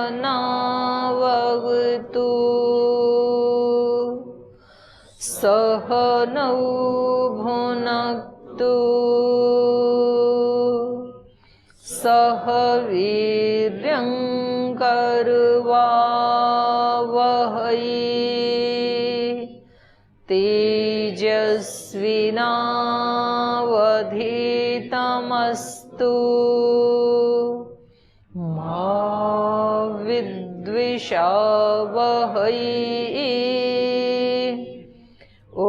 सहनावतु सहनौ भुनक्तु सह वीर्यं करवावहै तेजस्विनावधीतमस्तु मा विद्विषावहै। ॐ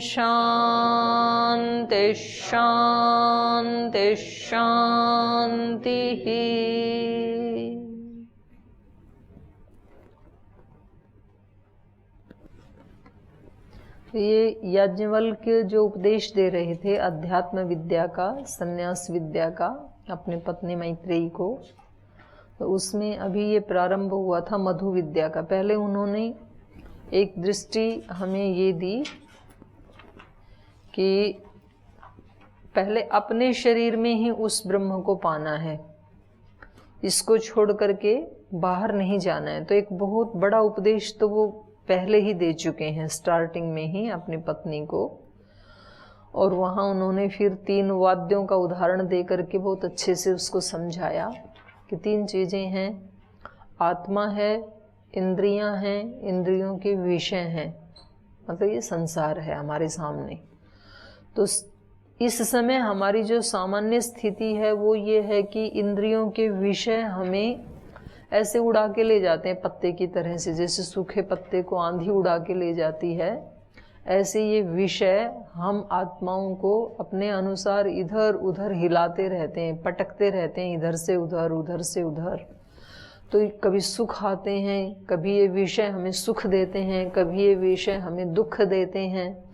शान्ति शान्ति शान्तिः। ये याज्ञवल्क्य जो उपदेश दे रहे थे अध्यात्म विद्या का, संन्यास विद्या का अपने पत्नी मैत्रेयी को, तो उसमें अभी ये प्रारंभ हुआ था मधु विद्या का। पहले उन्होंने एक दृष्टि हमें ये दी कि पहले अपने शरीर में ही उस ब्रह्म को पाना है, इसको छोड़ करके बाहर नहीं जाना है। तो एक बहुत बड़ा उपदेश तो वो पहले ही दे चुके हैं स्टार्टिंग में ही अपनी पत्नी को। और वहाँ उन्होंने फिर 3 वाद्यों का उदाहरण दे करके बहुत अच्छे से उसको समझाया कि 3 चीज़ें हैं, आत्मा है, इंद्रियां हैं, इंद्रियों के विषय हैं, मतलब ये संसार है हमारे सामने। तो इस समय हमारी जो सामान्य स्थिति है वो ये है कि इंद्रियों के विषय हमें ऐसे उड़ा के ले जाते हैं पत्ते की तरह से, जैसे सूखे पत्ते को आंधी उड़ा के ले जाती है, ऐसे ये विषय हम आत्माओं को अपने अनुसार इधर उधर हिलाते रहते हैं, पटकते रहते हैं, इधर से उधर उधर से उधर। तो कभी सुख आते हैं, कभी ये विषय हमें सुख देते हैं, कभी ये विषय हमें दुख देते हैं,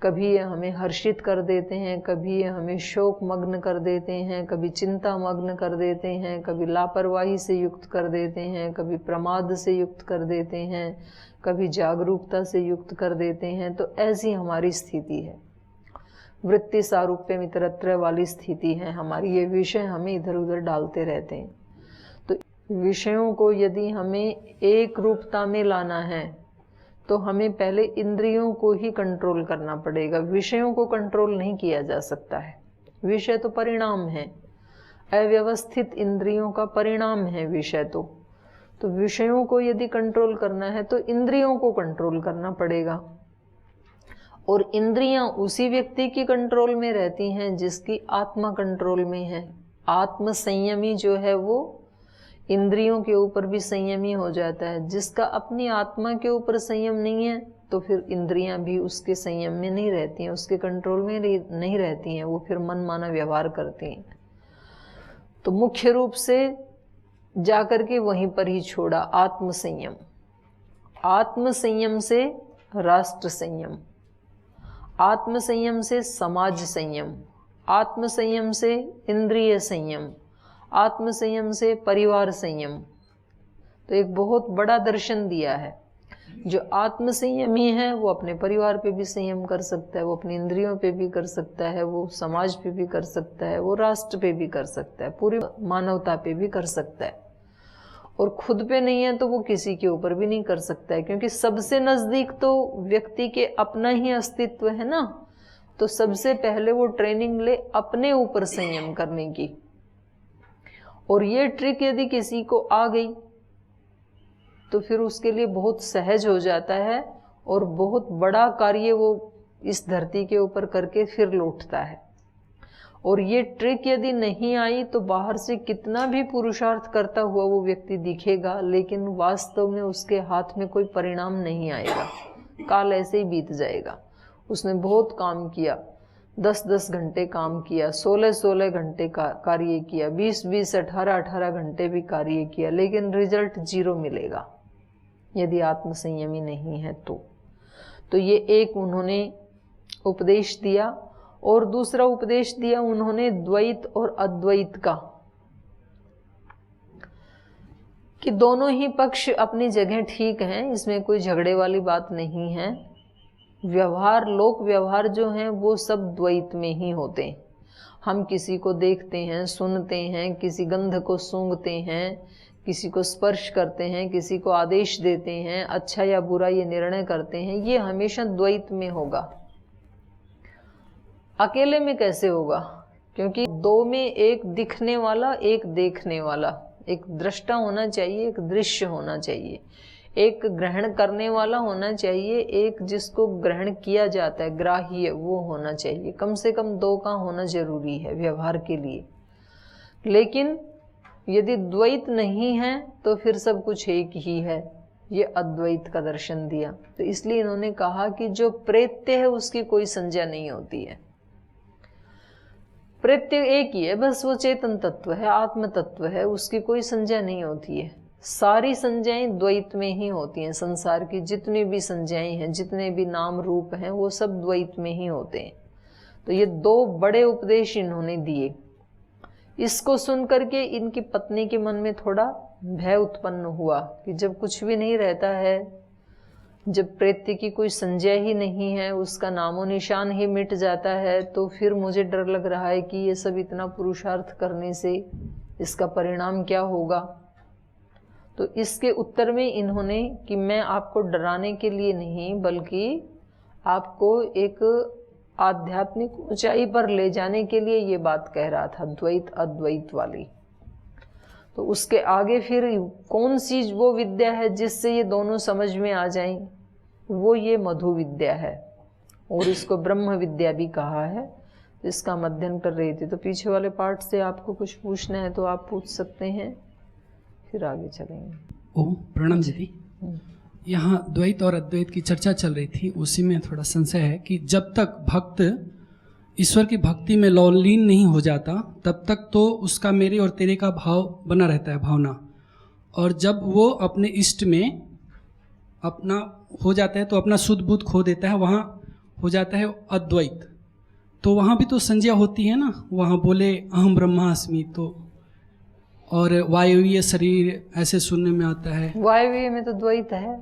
कभी ये हमें हर्षित कर देते हैं, कभी ये हमें शोक मग्न कर देते हैं, कभी चिंता मग्न कर देते हैं, कभी लापरवाही से युक्त कर देते हैं, कभी प्रमाद से युक्त कर देते हैं, कभी जागरूकता से युक्त कर देते हैं। तो ऐसी हमारी स्थिति है, वृत्ति सारूप्य मित्रत्व वाली स्थिति है हमारी। ये विषय हमें इधर उधर डालते रहते हैं। तो विषयों को यदि हमें एक रूपता में लाना है तो हमें पहले इंद्रियों को ही कंट्रोल करना पड़ेगा। विषयों को कंट्रोल नहीं किया जा सकता है। विषय तो परिणाम है, अव्यवस्थित इंद्रियों का परिणाम है विषय। तो विषयों को यदि कंट्रोल करना है तो इंद्रियों को कंट्रोल करना पड़ेगा। और इंद्रियां उसी व्यक्ति की कंट्रोल में रहती हैं जिसकी आत्मा कंट्रोल में है। आत्म संयमी जो है वो इंद्रियों के ऊपर भी संयमी हो जाता है। जिसका अपनी आत्मा के ऊपर संयम नहीं है तो फिर इंद्रियां भी उसके संयम में नहीं रहती हैं, उसके कंट्रोल में नहीं रहती हैं, वो फिर मनमाना व्यवहार करती हैं। तो मुख्य रूप से जाकर के वहीं पर ही छोड़ा आत्म संयम। आत्म संयम से राष्ट्र संयम, आत्म संयम से समाज संयम, आत्म संयम से इंद्रिय संयम, आत्म संयम से परिवार संयम। तो एक बहुत बड़ा दर्शन दिया है। जो आत्म संयमी है वो अपने परिवार पे भी संयम कर सकता है, वो अपनी इंद्रियों पे भी कर सकता है, वो समाज पे भी कर सकता है, वो राष्ट्र पे भी कर सकता है, पूरी मानवता पे भी कर सकता है। और खुद पे नहीं है तो वो किसी के ऊपर भी नहीं कर सकता है, क्योंकि सबसे नजदीक तो व्यक्ति के अपना ही अस्तित्व है ना। तो सबसे पहले वो ट्रेनिंग ले अपने ऊपर संयम करने की। और ये ट्रिक यदि किसी को आ गई तो फिर उसके लिए बहुत सहज हो जाता है और बहुत बड़ा कार्य वो इस धरती के ऊपर करके फिर लौटता है। और ये ट्रिक यदि नहीं आई तो बाहर से कितना भी पुरुषार्थ करता हुआ वो व्यक्ति दिखेगा, लेकिन वास्तव में उसके हाथ में कोई परिणाम नहीं आएगा। काल ऐसे ही बीत जाएगा। उसने बहुत काम किया, 10-10 घंटे काम किया, 16-16 घंटे का कार्य किया, 20-20, 18-18 घंटे भी कार्य किया, लेकिन रिजल्ट 0 मिलेगा यदि आत्मसंयमी नहीं है तो ये एक उन्होंने उपदेश दिया। और दूसरा उपदेश दिया उन्होंने द्वैत और अद्वैत का, कि दोनों ही पक्ष अपनी जगह ठीक हैं, इसमें कोई झगड़े वाली बात नहीं है। व्यवहार, लोक व्यवहार जो हैं वो सब द्वैत में ही होते हैं। हम किसी को देखते हैं, सुनते हैं, किसी गंध को सूंघते हैं, किसी को स्पर्श करते हैं, किसी को आदेश देते हैं, अच्छा या बुरा ये निर्णय करते हैं, ये हमेशा द्वैत में होगा। अकेले में कैसे होगा? क्योंकि दो में एक दिखने वाला, एक देखने वाला, एक दृष्टा होना चाहिए, एक दृश्य होना चाहिए, एक ग्रहण करने वाला होना चाहिए, एक जिसको ग्रहण किया जाता है, ग्राह्य, वो होना चाहिए। कम से कम दो का होना जरूरी है व्यवहार के लिए। लेकिन यदि द्वैत नहीं है तो फिर सब कुछ एक ही है। ये अद्वैत का दर्शन दिया। तो इसलिए इन्होंने कहा कि जो प्रेत्य है उसकी कोई संज्ञा नहीं होती है। प्रेत्य एक ही है, बस वो चेतन तत्व है, आत्म तत्व है, उसकी कोई संज्ञा नहीं होती है। सारी संज्ञाएं द्वैत में ही होती हैं। संसार की जितनी भी संज्ञाएं हैं, जितने भी नाम रूप हैं, वो सब द्वैत में ही होते हैं। तो ये दो बड़े उपदेश इन्होंने दिए। इसको सुन करके इनकी पत्नी के मन में थोड़ा भय उत्पन्न हुआ कि जब कुछ भी नहीं रहता है, जब प्रेत्य की कोई संज्ञा ही नहीं है, उसका नामो निशान ही मिट जाता है, तो फिर मुझे डर लग रहा है कि ये सब इतना पुरुषार्थ करने से इसका परिणाम क्या होगा। तो इसके उत्तर में इन्होंने कि मैं आपको डराने के लिए नहीं, बल्कि आपको एक आध्यात्मिक ऊंचाई पर ले जाने के लिए ये बात कह रहा था, द्वैत अद्वैत वाली। तो उसके आगे फिर कौन सी वो विद्या है जिससे ये दोनों समझ में आ जाएं, वो ये मधु विद्या है, और इसको ब्रह्म विद्या भी कहा है। इसका अध्ययन कर रही थी। तो पीछे वाले पार्ट से आपको कुछ पूछना है तो आप पूछ सकते हैं, फिर आगे चलेंगे। ओम प्रणाम दीदी। यहाँ द्वैत और अद्वैत की चर्चा चल रही थी, उसी में थोड़ा संशय है कि जब तक भक्त ईश्वर की भक्ति में लौलीन नहीं हो जाता तब तक तो उसका मेरे और तेरे का भाव बना रहता है, भावना। और जब वो अपने इष्ट में अपना हो जाता है तो अपना शुद्ध बुद्ध खो देता है, वहाँ हो जाता है अद्वैत। तो वहाँ भी तो संज्ञा होती है ना, वहाँ बोले अहम ब्रह्मास्मि, तो और वायवीय शरीर ऐसे सुनने में आता है। वायवीय में तो द्वैत है,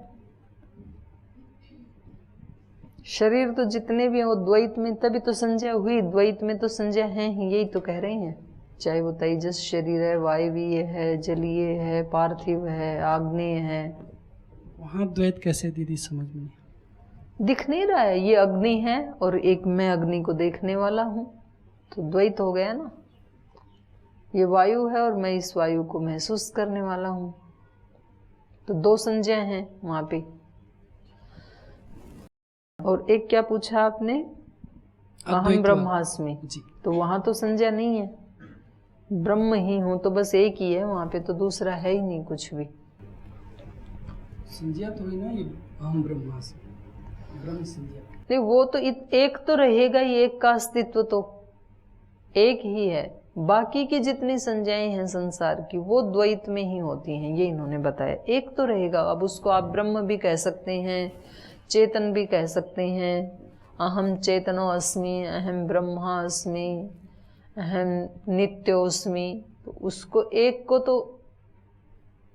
शरीर तो जितने भी हो द्वैत में, तभी तो संज्ञा हुई। द्वैत में तो संज्ञा है ही, यही तो कह रहे हैं। चाहे वो तेजस शरीर है, वायवीय है, जलीय है, पार्थिव है, आग्नेय है। वहाँ द्वैत कैसे दीदी समझ में दिख नहीं रहा है? ये अग्नि है और एक मैं अग्नि को देखने वाला हूँ, तो द्वैत हो गया ना। ये वायु है और मैं इस वायु को महसूस करने वाला हूँ, तो दो संज्ञा हैं वहां पे। और एक क्या पूछा आपने? अहम ब्रह्मास्मि। तो वहां तो संज्ञा नहीं है, ब्रह्म ही हूं, तो बस एक ही है वहां पे, तो दूसरा है ही नहीं कुछ भी। संज्ञा तो ही ना, ये अहम ब्रह्मास्मि, ब्रह्म संज्ञा। नहीं, वो तो एक तो रहेगा ही, एक का अस्तित्व तो एक ही है। बाकी की जितनी संज्ञाएं हैं संसार की, वो द्वैत में ही होती हैं, ये इन्होंने बताया। एक तो रहेगा, अब उसको आप ब्रह्म भी कह सकते हैं, चेतन भी कह सकते हैं। अहम चेतनो अस्मि, अहम ब्रह्मा अस्मि, अहम नित्योस्मि। तो उसको एक को तो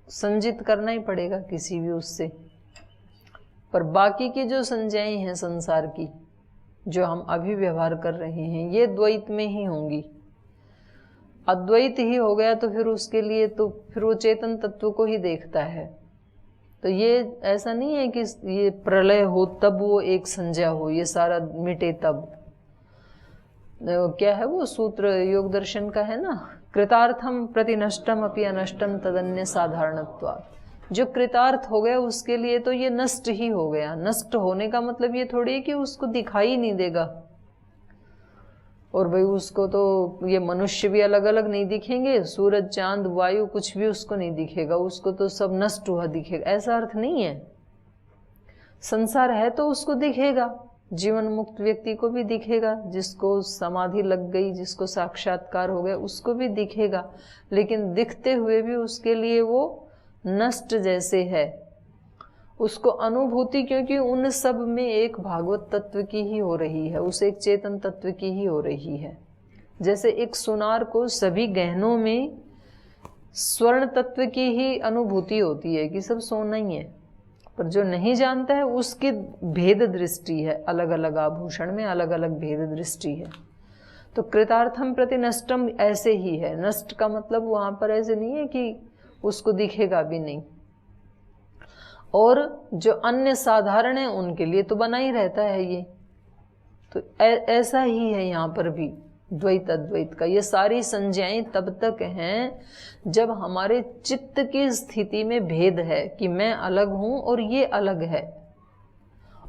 संजित करना ही पड़ेगा किसी भी उससे। पर बाकी की जो संज्ञाएं हैं संसार की, जो हम अभी व्यवहार कर रहे हैं, ये द्वैत में ही होंगी। अद्वैत ही हो गया तो फिर उसके लिए तो फिर वो चेतन तत्व को ही देखता है। तो ये ऐसा नहीं है कि ये प्रलय हो तब वो एक संज्ञा हो, ये सारा मिटे तब। क्या है वो सूत्र योग दर्शन का है ना, कृतार्थम प्रति नष्टम अपि अनष्टम तदन्य साधारणत्वात्। जो कृतार्थ हो गया उसके लिए तो ये नष्ट ही हो गया। नष्ट होने का मतलब ये थोड़ी है कि उसको दिखाई नहीं देगा, और भाई उसको तो ये मनुष्य भी अलग अलग नहीं दिखेंगे, सूरज चांद वायु कुछ भी उसको नहीं दिखेगा, उसको तो सब नष्ट हुआ दिखेगा, ऐसा अर्थ नहीं है। संसार है तो उसको दिखेगा, जीवन मुक्त व्यक्ति को भी दिखेगा, जिसको समाधि लग गई, जिसको साक्षात्कार हो गया उसको भी दिखेगा, लेकिन दिखते हुए भी उसके लिए वो नष्ट जैसे है। उसको अनुभूति, क्योंकि उन सब में एक भागवत तत्व की ही हो रही है, उस एक चेतन तत्व की ही हो रही है। जैसे एक सुनार को सभी गहनों में स्वर्ण तत्व की ही अनुभूति होती है कि सब सोना ही है, पर जो नहीं जानता है उसकी भेद दृष्टि है, अलग अलग आभूषण में अलग अलग भेद दृष्टि है। तो कृतार्थम प्रति नष्टम ऐसे ही है। नष्ट का मतलब वहां पर ऐसे नहीं है कि उसको दिखेगा भी नहीं, और जो अन्य साधारण है उनके लिए तो बना ही रहता है ये। तो ऐसा ही है यहाँ पर भी द्वैत अद्वैत का। ये सारी संज्ञाएं तब तक हैं जब हमारे चित्त की स्थिति में भेद है कि मैं अलग हूं और ये अलग है।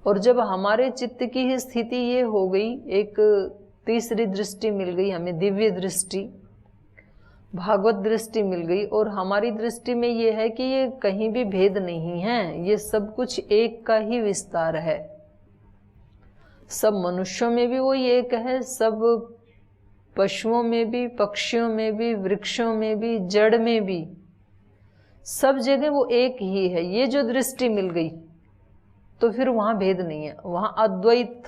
और जब हमारे चित्त की ही स्थिति ये हो गई, एक तीसरी दृष्टि मिल गई हमें, दिव्य दृष्टि, भागवत दृष्टि मिल गई, और हमारी दृष्टि में ये है कि ये कहीं भी भेद नहीं है, ये सब कुछ एक का ही विस्तार है। सब मनुष्यों में भी वो एक है, सब पशुओं में भी, पक्षियों में भी, वृक्षों में भी, जड़ में भी, सब जगह वो एक ही है। ये जो दृष्टि मिल गई तो फिर वहां भेद नहीं है, वहां अद्वैत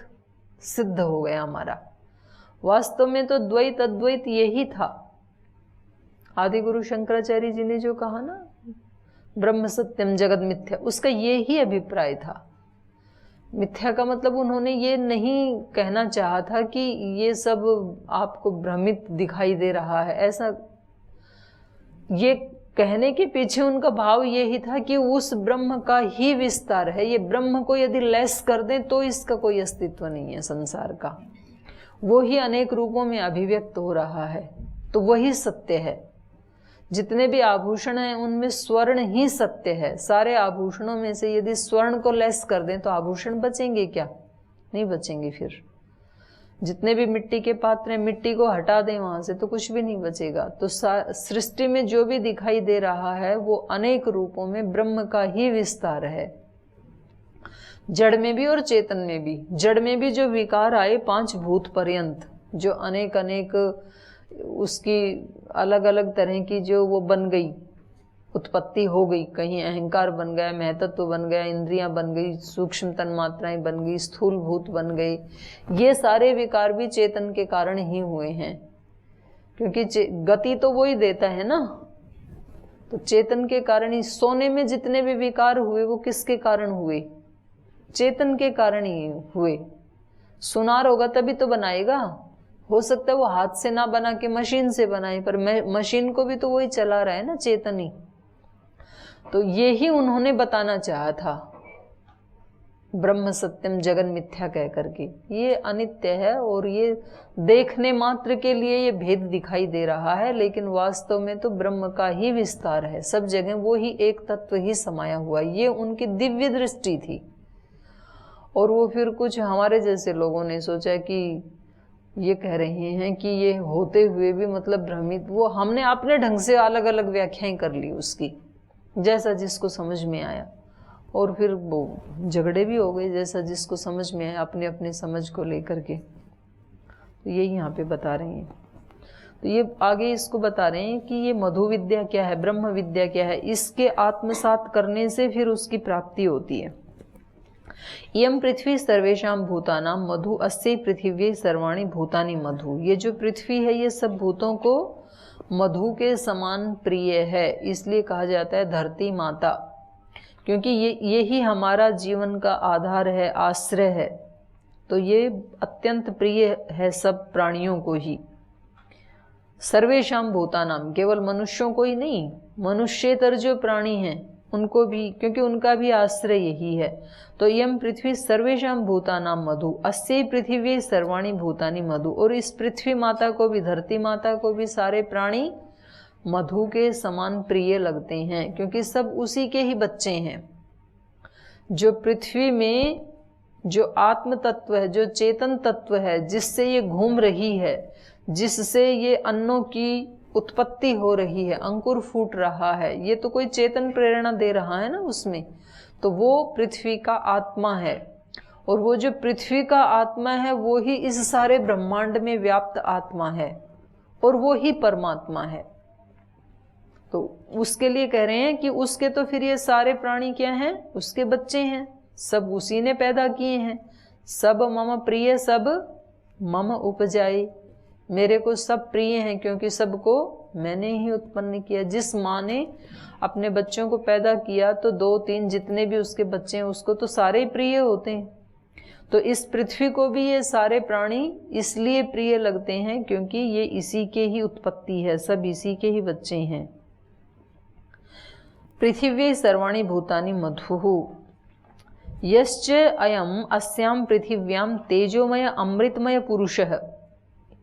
सिद्ध हो गया हमारा। वास्तव में तो द्वैत अद्वैत यही था। आदि गुरु शंकराचार्य जी ने जो कहा ना, ब्रह्म सत्यम जगत मिथ्या, उसका ये ही अभिप्राय था। मिथ्या का मतलब उन्होंने ये नहीं कहना चाहा था कि ये सब आपको भ्रमित दिखाई दे रहा है, ऐसा। ये कहने के पीछे उनका भाव ये ही था कि उस ब्रह्म का ही विस्तार है। ये ब्रह्म को यदि लेस कर दें तो इसका कोई अस्तित्व नहीं है संसार का। वो ही अनेक रूपों में अभिव्यक्त हो रहा है, तो वही सत्य है। जितने भी आभूषण हैं उनमें स्वर्ण ही सत्य है। सारे आभूषणों में से यदि स्वर्ण को लेस कर दें तो आभूषण बचेंगे क्या? नहीं बचेंगे। फिर जितने भी मिट्टी के पात्र हैं, मिट्टी को हटा दें वहां से तो कुछ भी नहीं बचेगा। तो सृष्टि में जो भी दिखाई दे रहा है वो अनेक रूपों में ब्रह्म का ही विस्तार है, जड़ में भी और चेतन में भी। जड़ में भी जो विकार आए 5 भूत पर्यंत, जो अनेक अनेक उसकी अलग अलग तरह की जो वो बन गई, उत्पत्ति हो गई, कहीं अहंकार बन गया, महतत्व बन गया, इंद्रियां बन गई, सूक्ष्म तन्मात्राएं बन गई, स्थूल भूत बन गई, ये सारे विकार भी चेतन के कारण ही हुए हैं। क्योंकि गति तो वो ही देता है ना, तो चेतन के कारण ही। सोने में जितने भी विकार हुए वो किसके कारण हुए? चेतन के कारण ही हुए। सुनार होगा तभी तो बनाएगा। हो सकता है वो हाथ से ना बना के मशीन से बनाए, पर मशीन को भी तो वही चला रहा है ना, चेतन ही। तो ये ही उन्होंने बताना चाहा था, ब्रह्म सत्यम जगन मिथ्या कह करके। ये अनित्य है और ये देखने मात्र के लिए ये भेद दिखाई दे रहा है, लेकिन वास्तव में तो ब्रह्म का ही विस्तार है। सब जगह वो ही एक तत्व ही समाया हुआ। ये उनकी दिव्य दृष्टि थी। और वो फिर कुछ हमारे जैसे लोगों ने सोचा कि ये कह रहे हैं कि ये होते हुए भी मतलब भ्रमित, वो हमने अपने ढंग से अलग अलग व्याख्याएं कर ली उसकी, जैसा जिसको समझ में आया। और फिर वो झगड़े भी हो गए जैसा जिसको समझ में आया, अपने अपने समझ को लेकर के। तो यही यहाँ पे बता रहे हैं। तो ये आगे इसको बता रहे हैं कि ये मधु विद्या क्या है, ब्रह्म विद्या क्या है। इसके आत्मसात करने से फिर उसकी प्राप्ति होती है। इयं पृथ्वी सर्वेषां भूतानां मधु अस्यै पृथिव्यै सर्वाणि भूतानि मधु। ये जो पृथ्वी है ये सब भूतों को मधु के समान प्रिय है, इसलिए कहा जाता है धरती माता, क्योंकि ये ही हमारा जीवन का आधार है, आश्रय है। तो ये अत्यंत प्रिय है सब प्राणियों को ही। सर्वेषां भूतानां, केवल मनुष्यों को ही नहीं, मनुष्येतर जो प्राणी हैं उनको भी, क्योंकि उनका भी आश्रय यही है। तो यम पृथ्वी सर्वेषां भूतानां मधु अस्यै पृथिवी सर्वाणि भूतानि मधु। और इस पृथ्वी माता को भी, धरती माता को भी सारे प्राणी मधु के समान प्रिय लगते हैं, क्योंकि सब उसी के ही बच्चे हैं। जो पृथ्वी में जो आत्म तत्व है, जो चेतन तत्व है, जिससे ये घूम रही है, जिससे ये अन्नों की उत्पत्ति हो रही है, अंकुर फूट रहा है, ये तो कोई चेतन प्रेरणा दे रहा है ना उसमें। तो वो पृथ्वी का आत्मा है। और वो जो पृथ्वी का आत्मा है वो ही इस सारे ब्रह्मांड में व्याप्त आत्मा है, और वो ही परमात्मा है। तो उसके लिए कह रहे हैं कि उसके तो फिर ये सारे प्राणी क्या हैं? उसके बच्चे हैं, सब उसी ने पैदा किए हैं। सब मम प्रिय सब मम उपजाए, मेरे को सब प्रिय हैं क्योंकि सबको मैंने ही उत्पन्न किया। जिस माँ ने अपने बच्चों को पैदा किया तो 2-3 जितने भी उसके बच्चे हैं उसको तो सारे ही प्रिय होते हैं। तो इस पृथ्वी को भी ये सारे प्राणी इसलिए प्रिय लगते हैं क्योंकि ये इसी के ही उत्पत्ति है, सब इसी के ही बच्चे हैं। पृथिवी सर्वाणि भूतानि मधुः यश्च अयम अस्याम पृथिव्याम तेजोमय अमृतमय पुरुषः,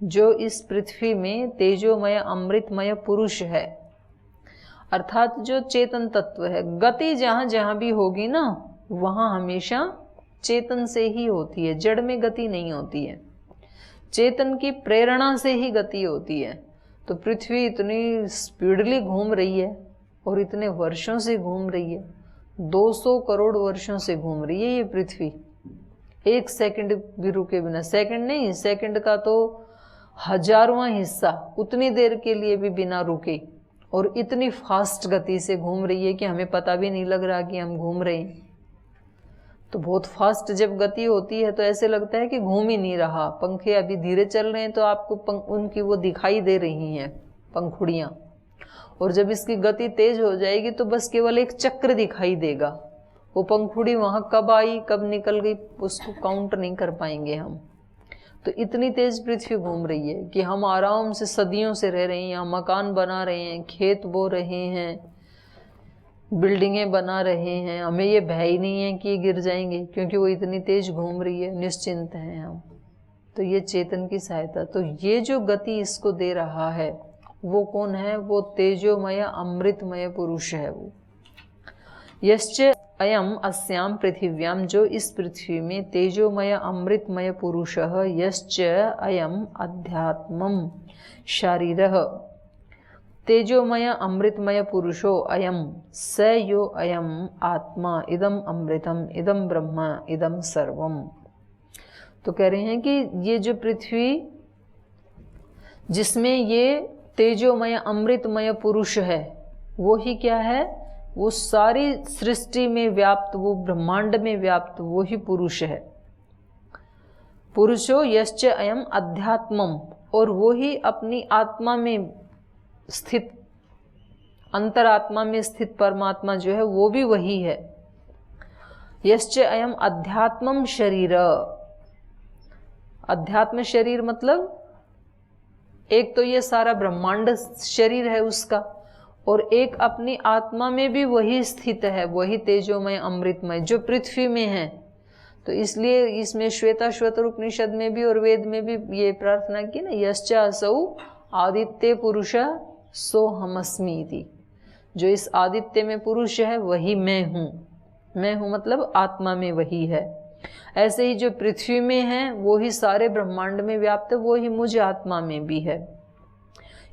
जो इस पृथ्वी में तेजोमय अमृतमय पुरुष है, अर्थात जो चेतन तत्व है। गति जहाँ जहाँ भी होगी ना, वहाँ हमेशा चेतन से ही होती है, जड़ में गति नहीं होती है, चेतन की प्रेरणा से ही गति होती है। तो पृथ्वी इतनी स्पीडली घूम रही है और इतने वर्षों से घूम रही है, 200 करोड़ वर्षों से घूम रही है ये पृथ्वी, एक सेकंड भी रुके बिना। सेकंड नहीं, सेकंड का तो हजारवां हिस्सा उतनी देर के लिए भी बिना रुके, और इतनी फास्ट गति से घूम रही है कि हमें पता भी नहीं लग रहा कि हम घूम रहे हैं। तो बहुत फास्ट जब गति होती है तो ऐसे लगता है कि घूम ही नहीं रहा, पंखे अभी धीरे चल रहे हैं तो आपको उनकी वो दिखाई दे रही हैं पंखुड़ियाँ, और जब इसकी गति तेज हो जाएगी तो बस केवल एक चक्र दिखाई देगा। वो पंखुड़ी वहाँ कब आई कब निकल गई उसको काउंट नहीं कर पाएंगे हम। तो इतनी तेज पृथ्वी घूम रही है कि हम आराम से सदियों से रह रहे हैं, यहाँ मकान बना रहे हैं, खेत बो रहे हैं, बिल्डिंगें बना रहे हैं, हमें ये भय ही नहीं है कि ये गिर जाएंगे क्योंकि वो इतनी तेज घूम रही है, निश्चिंत हैं हम। तो ये चेतन की सहायता, तो ये जो गति इसको दे रहा है वो कौन है? वो तेजोमय अमृतमय पुरुष है वो। यश्च अयम अस्याम पृथिव्याम, जो इस पृथ्वी में तेजोमय अमृतमय पुरुषः, यश्च अयम अध्यात्मम शारीरः, तेजोमय अमृतमय पुरुषो अयम स यो अयम आत्मा इदम अमृतम इदम ब्रह्म इदम सर्वम। तो कह रहे हैं कि ये जो पृथ्वी जिसमें ये तेजोमय अमृतमय पुरुष है वो ही क्या है? वो सारी सृष्टि में व्याप्त, वो ब्रह्मांड में व्याप्त वो ही पुरुष है। पुरुषो यश्च अयम अध्यात्मम, और वो ही अपनी आत्मा में स्थित, अंतरात्मा में स्थित परमात्मा जो है वो भी वही है। यश्च अयम अध्यात्मम शरीर, अध्यात्म शरीर मतलब एक तो ये सारा ब्रह्मांड शरीर है उसका, और एक अपनी आत्मा में भी वही स्थित है, वही तेजोमय अमृतमय जो पृथ्वी में है। तो इसलिए इसमें श्वेताश्वतर उपनिषद में भी और वेद में भी ये प्रार्थना की ना, यश्च असौ आदित्य पुरुष सोहमस्मि इति, जो इस आदित्य में पुरुष है वही मैं हूँ। मैं हूँ मतलब आत्मा में वही है। ऐसे ही जो पृथ्वी में है वो ही सारे ब्रह्मांड में व्याप्त है, वो ही मुझ आत्मा में भी है।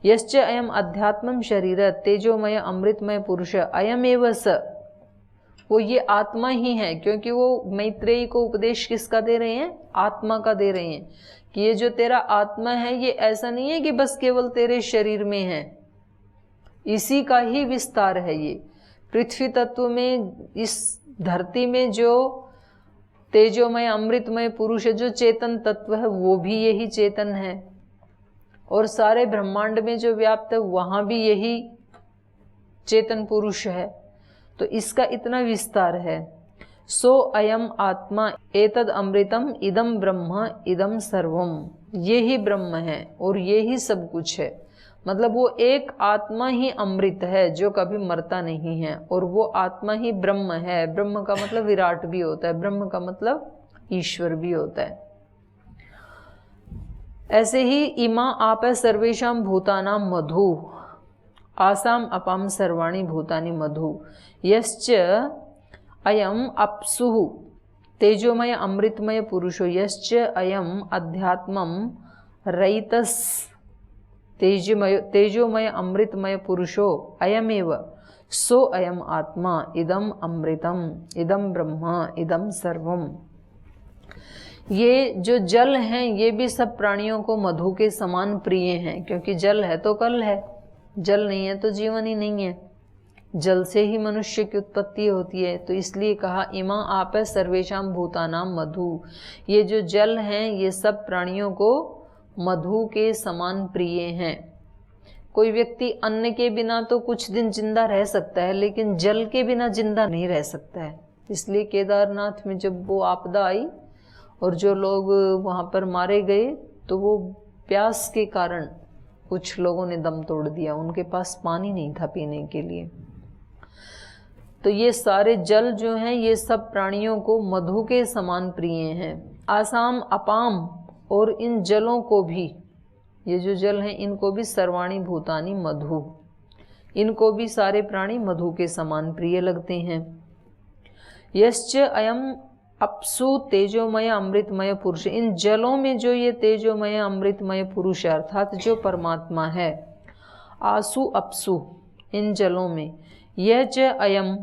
यश्च अयम अध्यात्मम शरीर तेजोमय अमृतमय पुरुष अयम एव स, वो ये आत्मा ही है, क्योंकि वो मैत्रेयी को उपदेश किसका दे रहे हैं? आत्मा का दे रहे हैं कि ये जो तेरा आत्मा है ये ऐसा नहीं है कि बस केवल तेरे शरीर में है, इसी का ही विस्तार है। ये पृथ्वी तत्व में, इस धरती में जो तेजोमय अमृतमय पुरुष है, जो चेतन तत्व है, वो भी यही चेतन है, और सारे ब्रह्मांड में जो व्याप्त है वहां भी यही चेतन पुरुष है। तो इसका इतना विस्तार है। सो अयम आत्मा एतद अमृतम इदम ब्रह्म इदम सर्वम, ये ही ब्रह्म है और ये ही सब कुछ है। मतलब वो एक आत्मा ही अमृत है जो कभी मरता नहीं है, और वो आत्मा ही ब्रह्म है। ब्रह्म का मतलब विराट भी होता है, ब्रह्म का मतलब ईश्वर भी होता है। ऐसे ही इमा आप सर्वेशाम भूतानाम मधु आसाम अपाम सर्वाणि भूतानि मधु यश्च अयम अप्सुः तेजोमय अमृतमय पुरुषो यश्च अयम अध्यात्मम रैतस तेजोमय अमृतमय पुरुषो अयमेव सो अयम आत्मा इदम अमृतम इदम ब्रह्म इदम सर्वम। ये जो जल हैं ये भी सब प्राणियों को मधु के समान प्रिय हैं, क्योंकि जल है तो कल है, जल नहीं है तो जीवन ही नहीं है। जल से ही मनुष्य की उत्पत्ति होती है। तो इसलिए कहा इमा आप सर्वेशाम भूतानाम मधु, ये जो जल हैं ये सब प्राणियों को मधु के समान प्रिय हैं। कोई व्यक्ति अन्न के बिना तो कुछ दिन जिंदा रह सकता है, लेकिन जल के बिना जिंदा नहीं रह सकता है। इसलिए केदारनाथ में जब वो आपदा आई और जो लोग वहाँ पर मारे गए तो वो प्यास के कारण कुछ लोगों ने दम तोड़ दिया, उनके पास पानी नहीं था पीने के लिए। तो ये सारे जल जो हैं ये सब प्राणियों को मधु के समान प्रिय हैं। आसाम अपाम, और इन जलों को भी, ये जो जल हैं इनको भी सर्वाणी भूतानि मधु, इनको भी सारे प्राणी मधु के समान प्रिय लगते हैं। यश्च अयम अपसु तेजोमय अमृतमय पुरुष, इन जलों में जो ये तेजोमय अमृतमय पुरुष अर्थात जो परमात्मा है, आसु अपसु इन जलों में, यह च अयम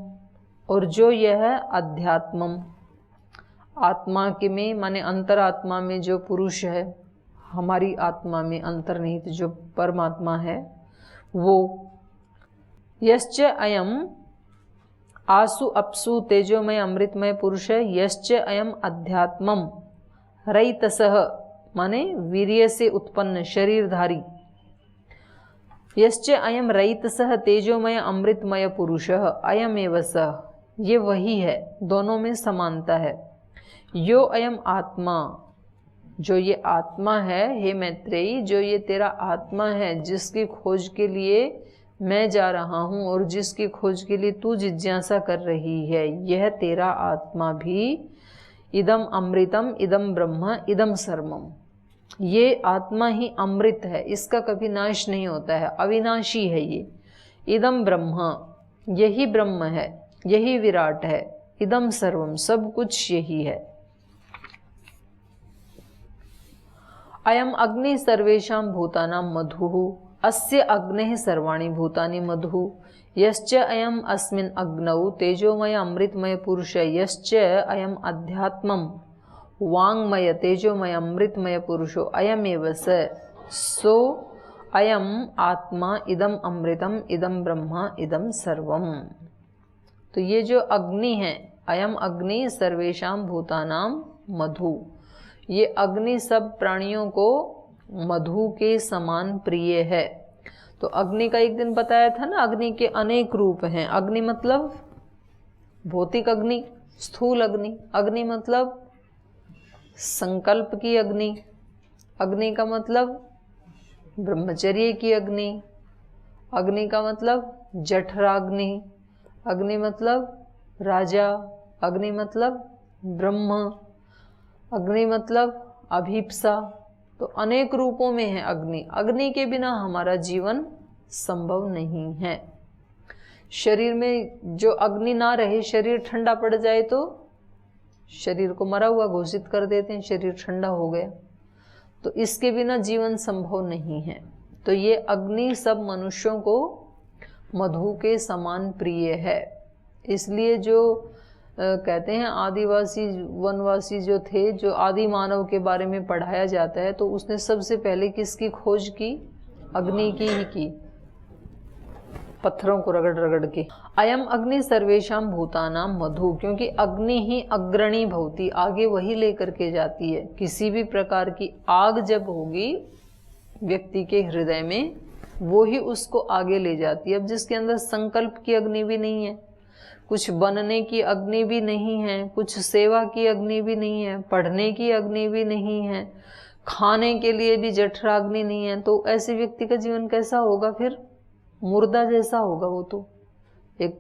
और जो यह अध्यात्मम आत्मा के में माने अंतरात्मा में जो पुरुष है, हमारी आत्मा में अंतर्निहित जो परमात्मा है वो, यश्च अयम आसु अपसु तेजोमय अमृतमय पुरुष है, यश्च अयम अध्यात्मम रैतसह माने वीर्य से उत्पन्न शरीरधारी, यश्च अयम रैतसह तेजोमय अमृतमय पुरुषः अयमेव सः, ये वही है, दोनों में समानता है। यो अयम आत्मा, जो ये आत्मा है, हे मैत्रेयी जो ये तेरा आत्मा है जिसकी खोज के लिए मैं जा रहा हूँ और जिसकी खोज के लिए तू जिज्ञासा कर रही है, यह तेरा आत्मा भी इदम अमृतम इदम ब्रह्म इदम सर्वम, ये आत्मा ही अमृत है, इसका कभी नाश नहीं होता है, अविनाशी है ये। इदम ब्रह्म, यही ब्रह्म है, यही विराट है। इदम सर्वम, सब कुछ यही है। अयम अग्नि सर्वेषां भूतानां मधुः, अस्य अग्नेः सर्वाणि भूतानि मधुः, यश्च अयम अस्मिन् अग्नौ तेजोमय अमृतमय पुरुष, यश्च अयम अध्यात्मम् वांगमय तेजोमय अमृतमय पुरुषो अयमेव सो अयम आत्मा इदम अमृतम इदम ब्रह्म इदम सर्वम। तो ये जो अग्नि है, अयम अग्नि सर्वेषां भूतानां मधु, ये अग्नि सब प्राणियों को मधु के समान प्रिय है। तो अग्नि का एक दिन बताया था ना, अग्नि के अनेक रूप हैं। अग्नि मतलब भौतिक अग्नि, स्थूल अग्नि, अग्नि मतलब संकल्प की अग्नि, अग्नि का मतलब ब्रह्मचर्य की अग्नि, अग्नि का मतलब जठराग्नि, अग्नि मतलब राजा, अग्नि मतलब ब्रह्म, अग्नि मतलब अभीप्सा। तो अनेक रूपों में है अग्नि। अग्नि के बिना हमारा जीवन संभव नहीं है। शरीर में जो अग्नि ना रहे, शरीर ठंडा पड़ जाए तो शरीर को मरा हुआ घोषित कर देते हैं, शरीर ठंडा हो गया। तो इसके बिना जीवन संभव नहीं है। तो ये अग्नि सब मनुष्यों को मधु के समान प्रिय है। इसलिए जो कहते हैं आदिवासी वनवासी जो थे, जो आदि मानव के बारे में पढ़ाया जाता है, तो उसने सबसे पहले किसकी खोज की? अग्नि की ही की, पत्थरों को रगड़ रगड़ के। अयम अग्नि सर्वेषां भूतानां मधु, क्योंकि अग्नि ही अग्रणी भवति, आगे वही लेकर के जाती है। किसी भी प्रकार की आग जब होगी व्यक्ति के हृदय में, वो ही उसको आगे ले जाती है। अब जिसके अंदर संकल्प की अग्नि भी नहीं है, कुछ बनने की अग्नि भी नहीं है, कुछ सेवा की अग्नि भी नहीं है, पढ़ने की अग्नि भी नहीं है, खाने के लिए भी जठराग्नि नहीं है, तो ऐसे व्यक्ति का जीवन कैसा होगा? फिर मुर्दा जैसा होगा, वो तो एक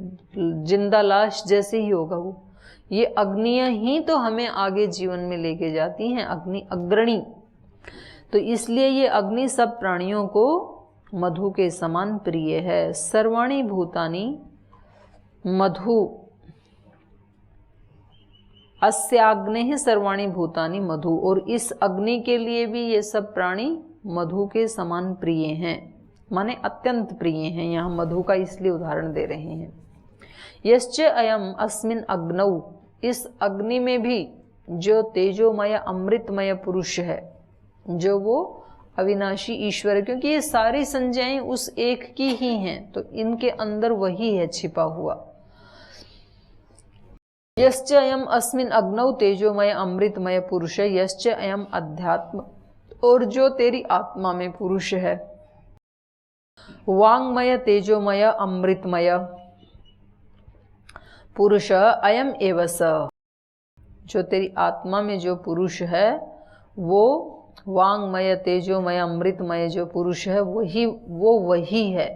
जिंदा लाश जैसे ही होगा वो। ये अग्नियां ही तो हमें आगे जीवन में लेके जाती हैं, अग्नि अग्रणी। तो इसलिए ये अग्नि सब प्राणियों को मधु के समान प्रिय है। सर्वाणि भूतानि मधु, अस्याग्नेः सर्वाणि भूतानि मधु, और इस अग्नि के लिए भी ये सब प्राणी मधु के समान प्रिय हैं, माने अत्यंत प्रिय हैं। यहाँ मधु का इसलिए उदाहरण दे रहे हैं। यश्च अयम अस्मिन् अग्नौ, इस अग्नि में भी जो तेजोमय अमृतमय पुरुष है, जो वो अविनाशी ईश्वर है, क्योंकि ये सारी संज्ञाएं उस एक की ही हैं, तो इनके अंदर वही है छिपा हुआ। यश्च अयम अस्मिन् अग्नौ तेजोमय अमृतमय पुरुष, यश्च अयम अध्यात्म, और जो तेरी आत्मा में पुरुष है, वांगमय तेजोमय अमृतमय पुरुष अयम एव स, जो तेरी आत्मा में जो पुरुष है वो वांगमय तेजोमय अमृतमय जो पुरुष है वही है।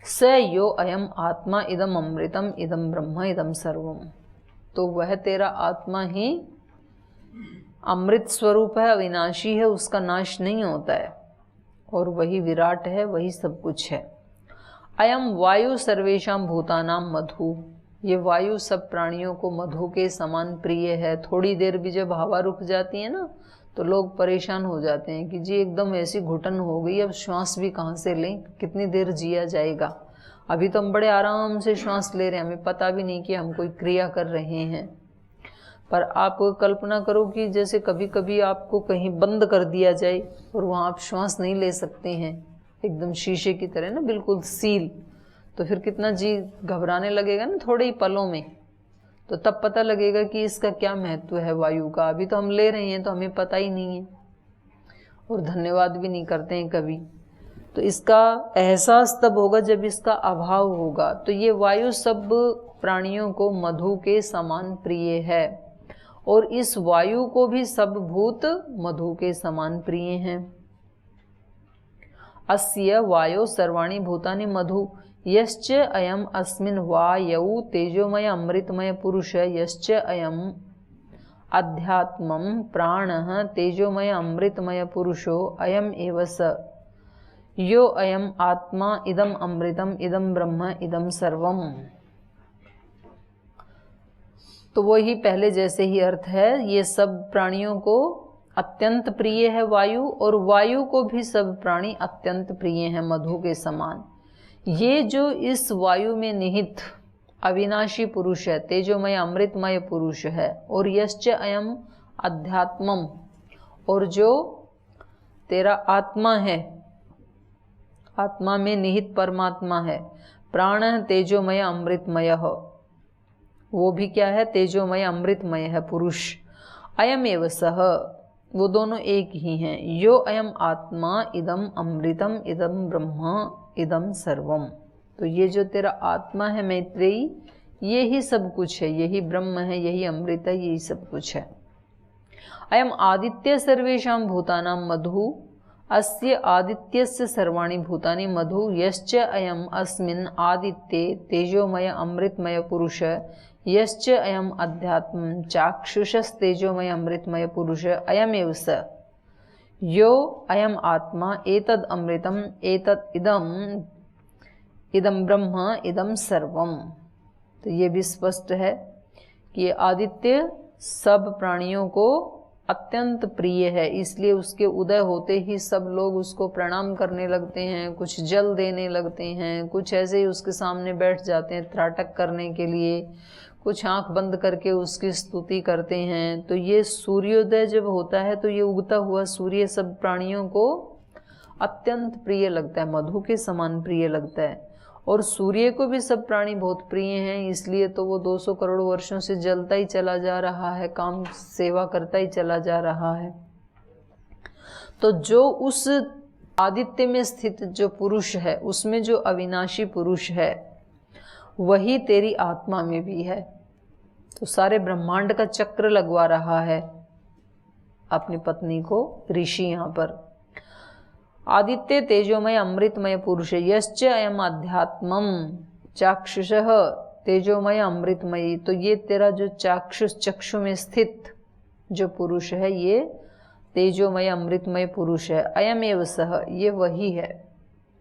स यो अयम आत्मा इदम अमृतम इदम ब्रह्म इदम सर्वम। तो वह तेरा आत्मा ही अमृत स्वरूप है, अविनाशी है, उसका नाश नहीं होता है, और वही विराट है, वही सब कुछ है। अयम वायु सर्वेशाम भूतानाम मधु। ये वायु सब प्राणियों को मधु के समान प्रिय है। थोड़ी देर भी जब हवा रुक जाती है ना तो लोग परेशान हो जाते हैं कि जी एकदम ऐसी घुटन हो गई, अब श्वास भी कहाँ से लें, कितनी देर जिया जाएगा। अभी तो हम बड़े आराम से श्वास ले रहे हैं, हमें पता भी नहीं कि हम कोई क्रिया कर रहे हैं। पर आप कल्पना करो कि जैसे कभी कभी आपको कहीं बंद कर दिया जाए और वहाँ आप श्वास नहीं ले सकते हैं, एकदम शीशे की तरह ना, बिल्कुल सील, तो फिर कितना जी घबराने लगेगा ना थोड़े ही पलों में। तो तब पता लगेगा कि इसका क्या महत्व है वायु का। अभी तो हम ले रहे हैं तो हमें पता ही नहीं है और धन्यवाद भी नहीं करते हैं कभी। तो इसका एहसास तब होगा जब इसका अभाव होगा। तो ये वायु सब प्राणियों को मधु के समान प्रिय है, और इस वायु को भी सब भूत मधु के समान प्रिय हैं। अस्य वायो सर्वाणि भूतानि मधु यश्च अयम अस्मिन् वायौ तेजोमय अमृतमय पुरुष यश्च अयम अध्यात्मं प्राणः तेजोमय अमृतमय पुरुषो अयम एव स यो अयम आत्मा इदम अमृतम इदम ब्रह्म इदम सर्वम। तो वही पहले जैसे ही अर्थ है। ये सब प्राणियों को अत्यंत प्रिय है वायु, और वायु को भी सब प्राणी अत्यंत प्रिय हैं मधु के समान। ये जो इस वायु में निहित अविनाशी पुरुष है, तेजोमय अमृतमय पुरुष है, और यश्च अयम अध्यात्मम, और जो तेरा आत्मा है, आत्मा में निहित परमात्मा है, प्राण तेजोमय अमृतमय, वो भी क्या है, तेजोमय अमृतमय है पुरुष। अयम एव सह, वो दोनों एक ही हैं। यो अयम आत्मा इदम अमृतम इदम ब्रह्म इदम सर्वम। तो ये जो तेरा आत्मा है मैत्रेयी, ये ही सब कुछ है, यही ब्रह्म है, यही अमृत है, यही सब कुछ है। अयम आदित्य सर्वेषां भूतानां मधु अस्य आदित्यस्य सर्वाणि भूतानि मधु यश्च अयम अस्मिन् आदित्ये तेजोमय अमृतमय पुरुष यश्च अयम अध्यात्मं चाक्षुषस्तेजोमय अमृतमय पुरुष अयमेव स यो अयम आत्मा एतद अमृतम एतद इदम ब्रह्म इदम सर्वम। तो ये भी स्पष्ट है कि आदित्य सब प्राणियों को अत्यंत प्रिय है, इसलिए उसके उदय होते ही सब लोग उसको प्रणाम करने लगते हैं, कुछ जल देने लगते हैं, कुछ ऐसे ही उसके सामने बैठ जाते हैं त्राटक करने के लिए, कुछ आंख बंद करके उसकी स्तुति करते हैं। तो ये सूर्योदय जब होता है तो ये उगता हुआ सूर्य सब प्राणियों को अत्यंत प्रिय लगता है, मधु के समान प्रिय लगता है। और सूर्य को भी सब प्राणी बहुत प्रिय हैं, इसलिए तो वो 200 करोड़ वर्षों से जलता ही चला जा रहा है, काम सेवा करता ही चला जा रहा है। तो जो उस आदित्य में स्थित जो पुरुष है, उसमें जो अविनाशी पुरुष है, वही तेरी आत्मा में भी है। तो सारे ब्रह्मांड का चक्र लगवा रहा है अपनी पत्नी को ऋषि। यहाँ पर आदित्य तेजोमय अमृतमय पुरुष यश्च अयम अध्यात्मम चाक्षुषः तेजोमय अमृतमयी। तो ये तेरा जो चाक्षुष चक्षु में स्थित जो पुरुष है, ये तेजोमय अमृतमय पुरुष है। अयम एव सह, ये वही है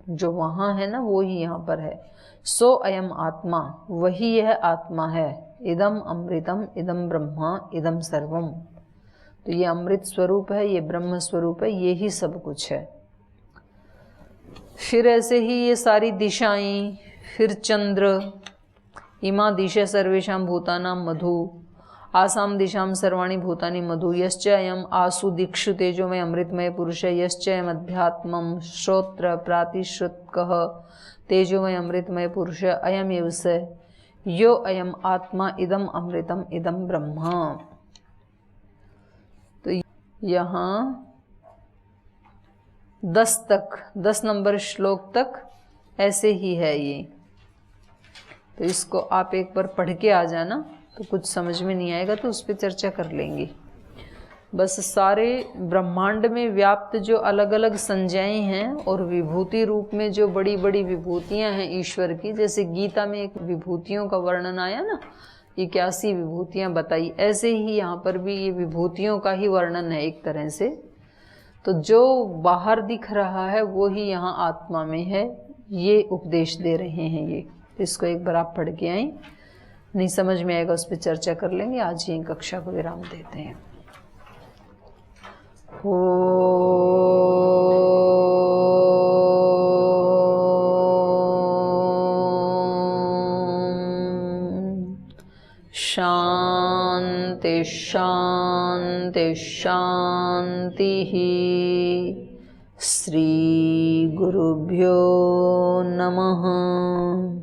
जो वहाँ है ना, वो ही यहाँ पर है। सो अयम आत्मा, वही यह आत्मा है। इदम अमृतम इदम ब्रह्म इदम सर्वम। तो ये अमृत स्वरूप है, ये ब्रह्म स्वरूप है, ये ही सब कुछ है। फिर ऐसे ही ये सारी दिशाएं, फिर चंद्र, इमा दिशा सर्वेशां भूतानां मधु आसाम दिशां सर्वाणि भूतानि मधु यश्च अयम आसु दिक्षु तेजोमय अमृतमय पुरुष यश्च अयम अध्यात्मं श्रोत्र प्रातिश्रुतकः तेजोमय अमृतमय पुरुष अयम एव स यो अयम आत्मा इदम अमृतम इदम ब्रह्म। तो यहाँ 10 नंबर श्लोक तक ऐसे ही है ये। तो इसको आप एक बार पढ़ के आ जाना, तो कुछ समझ में नहीं आएगा तो उस पर चर्चा कर लेंगे। बस सारे ब्रह्मांड में व्याप्त जो अलग अलग संज्ञाएं हैं और विभूति रूप में जो बड़ी बड़ी विभूतियां हैं ईश्वर की, जैसे गीता में एक विभूतियों का वर्णन आया ना, 81 विभूतियां बताई, ऐसे ही यहाँ पर भी ये विभूतियों का ही वर्णन है एक तरह से। तो जो बाहर दिख रहा है वो ही यहाँ आत्मा में है, ये उपदेश दे रहे हैं ये। इसको एक बार आप पढ़ के आए, नहीं समझ में आएगा उस पर चर्चा कर लेंगे। आज यही कक्षा को विराम देते हैं। शांति शांति शांति। श्री गुरुभ्यो नमः।